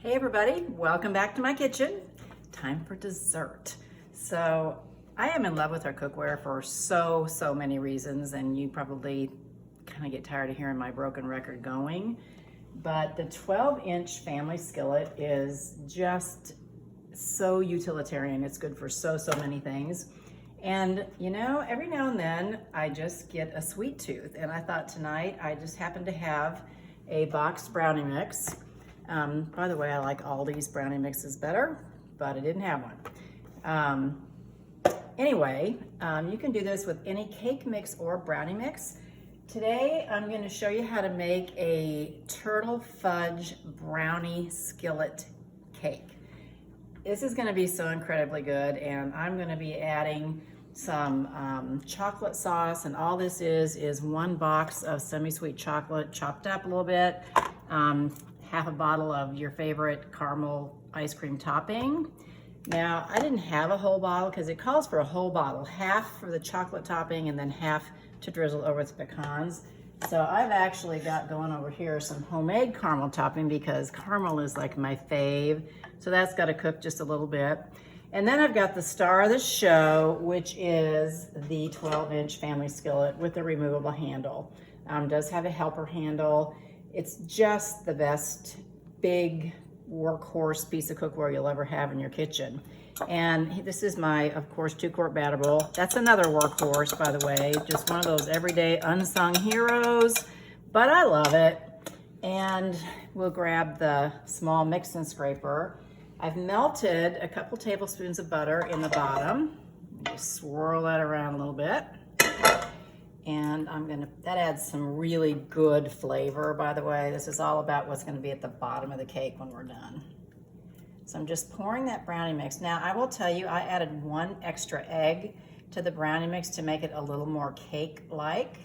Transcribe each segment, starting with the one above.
Hey everybody, welcome back to my kitchen. Time for dessert. So I am in love with our cookware for so many reasons, and you probably kind of get tired of hearing my broken record going. But the 12-inch family skillet is just so utilitarian. It's good for so many things. And you know, every now and then I just get a sweet tooth, and I thought tonight I just happened to have a boxed brownie mix. By the way, I like Aldi's brownie mixes better, but I didn't have one. Anyway, you can do this with any cake mix or brownie mix. Today, I'm going to show you how to make a turtle fudge brownie skillet cake. This is going to be so incredibly good, and I'm going to be adding some chocolate sauce, and all this is one box of semi-sweet chocolate chopped up a little bit, half a bottle of your favorite caramel ice cream topping. Now, I didn't have a whole bottle because it calls for a whole bottle, half for the chocolate topping and then half to drizzle over with pecans. So I've actually got going over here some homemade caramel topping because caramel is like my fave. So that's got to cook just a little bit. And then I've got the star of the show, which is the 12-inch family skillet with the removable handle. Does have a helper handle. It's just the best big workhorse piece of cookware you'll ever have in your kitchen. And this is my, of course, 2-quart batter bowl. That's another workhorse, by the way. Just one of those everyday unsung heroes, but I love it. And we'll grab the small mix and scraper. I've melted a couple tablespoons of butter in the bottom. Just swirl that around a little bit. And that adds some really good flavor, by the way. This is all about what's gonna be at the bottom of the cake when we're done. So I'm just pouring that brownie mix. Now, I will tell you, I added 1 extra egg to the brownie mix to make it a little more cake-like,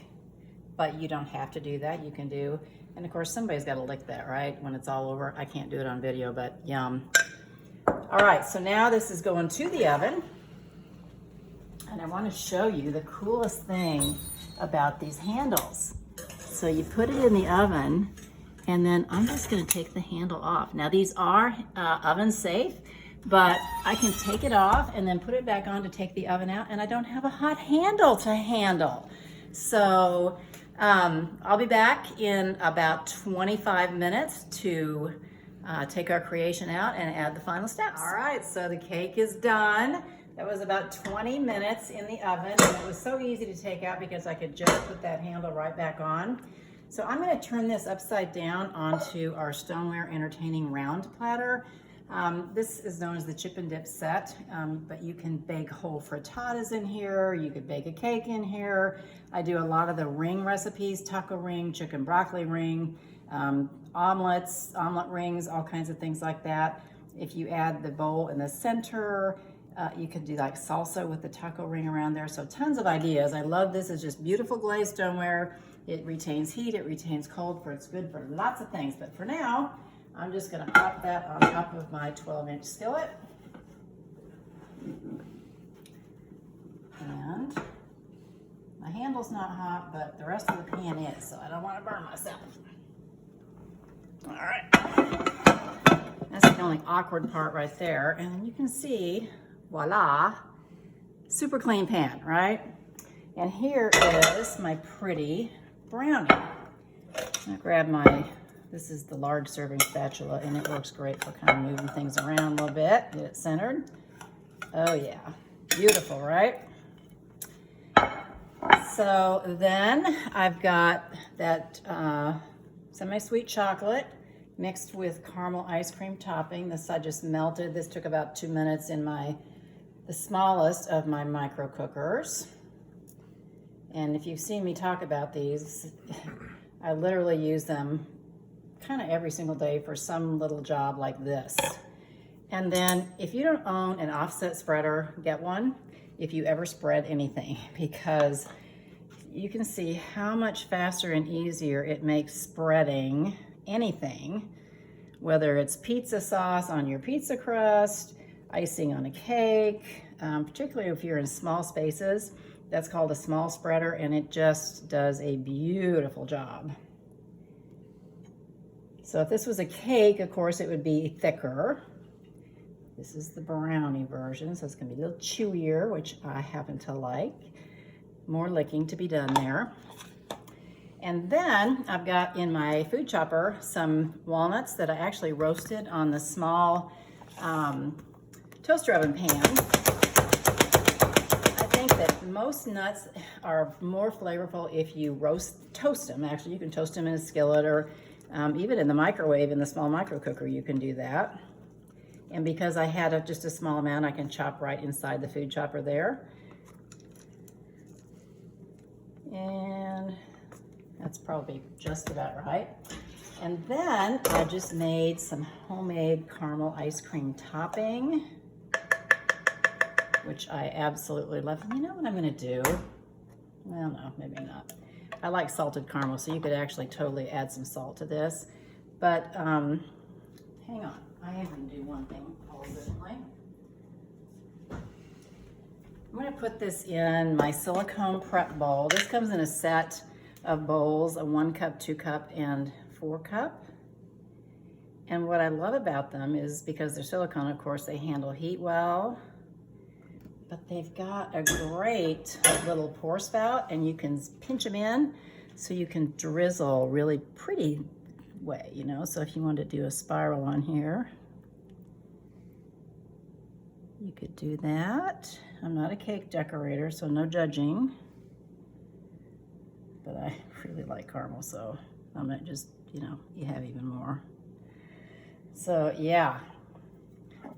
but you don't have to do that. You can do, and of course, somebody's gotta lick that, right? When it's all over. I can't do it on video, but yum. All right, so now this is going to the oven. And I wanna show you the coolest thing about these handles. So you put it in the oven, and then I'm just gonna take the handle off. Now these are oven safe, but I can take it off and then put it back on to take the oven out, and I don't have a hot handle to handle. So I'll be back in about 25 minutes to take our creation out and add the final steps. All right, so the cake is done. That was about 20 minutes in the oven, and it was so easy to take out because I could just put that handle right back on. So I'm gonna turn this upside down onto our stoneware entertaining round platter. This is known as the chip and dip set, but you can bake whole frittatas in here, you could bake a cake in here. I do a lot of the ring recipes, taco ring, chicken broccoli ring, omelets, omelet rings, all kinds of things like that. If you add the bowl in the center, you could do like salsa with the taco ring around there. So tons of ideas. I love this. It's just beautiful glazed stoneware. It retains heat, it retains cold, it's good for lots of things. But for now, I'm just gonna pop that on top of my 12-inch skillet. And my handle's not hot, but the rest of the pan is, so I don't wanna burn myself. All right. That's the only awkward part right there. And then you can see, voila, super clean pan, right? And here is my pretty brownie. I'm gonna grab this is the large serving spatula, and it works great for kind of moving things around a little bit, get it centered. Oh yeah, beautiful, right? So then I've got that semi-sweet chocolate mixed with caramel ice cream topping. This I just melted. This took about 2 minutes in the smallest of my micro cookers. And if you've seen me talk about these, I literally use them kind of every single day for some little job like this. And then if you don't own an offset spreader, get one if you ever spread anything, because you can see how much faster and easier it makes spreading anything, whether it's pizza sauce on your pizza crust, icing on a cake, particularly if you're in small spaces. That's called a small spreader, and it just does a beautiful job. So if this was a cake, of course, it would be thicker. This is the brownie version, so it's gonna be a little chewier, which I happen to like. More licking to be done there. And then I've got in my food chopper some walnuts that I actually roasted on the small toaster oven pan. I think that most nuts are more flavorful if you toast them. Actually, you can toast them in a skillet or even in the microwave, in the small micro cooker, you can do that. And because I had just a small amount, I can chop right inside the food chopper there. And that's probably just about right. And then I just made some homemade caramel ice cream topping, which I absolutely love. And you know what I'm gonna do? Well, no, maybe not. I like salted caramel, so you could actually totally add some salt to this. But hang on, I am gonna do one thing a little differently. I'm gonna put this in my silicone prep bowl. This comes in a set of bowls, a 1 cup, 2 cup, and 4 cup. And what I love about them is because they're silicone, of course, they handle heat well, but they've got a great little pour spout, and you can pinch them in so you can drizzle really pretty way, you know? So if you want to do a spiral on here, you could do that. I'm not a cake decorator, so no judging. But I really like caramel, so I might just, you know, you have even more. So yeah,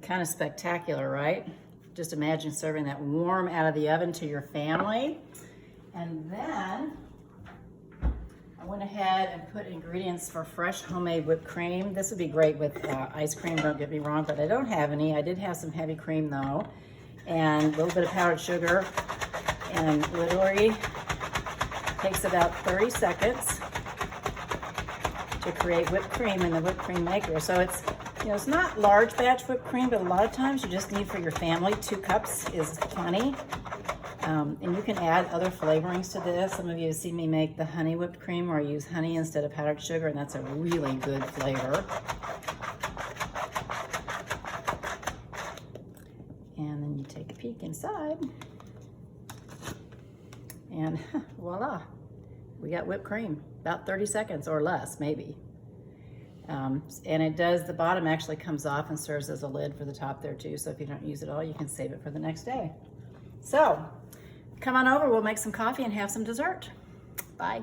kind of spectacular, right? Just imagine serving that warm out of the oven to your family. And then I went ahead and put ingredients for fresh homemade whipped cream. This would be great with ice cream, don't get me wrong, but I don't have any. I did have some heavy cream though, and a little bit of powdered sugar, and literally takes about 30 seconds to create whipped cream in the whipped cream maker. So it's, you know, it's not large batch whipped cream, but a lot of times you just need for your family, 2 cups is plenty. And you can add other flavorings to this. Some of you have seen me make the honey whipped cream where I use honey instead of powdered sugar, and that's a really good flavor. And then you take a peek inside. And voila, we got whipped cream, about 30 seconds or less, maybe. And it does, the bottom actually comes off and serves as a lid for the top there too. So if you don't use it all, you can save it for the next day. So come on over, we'll make some coffee and have some dessert. Bye.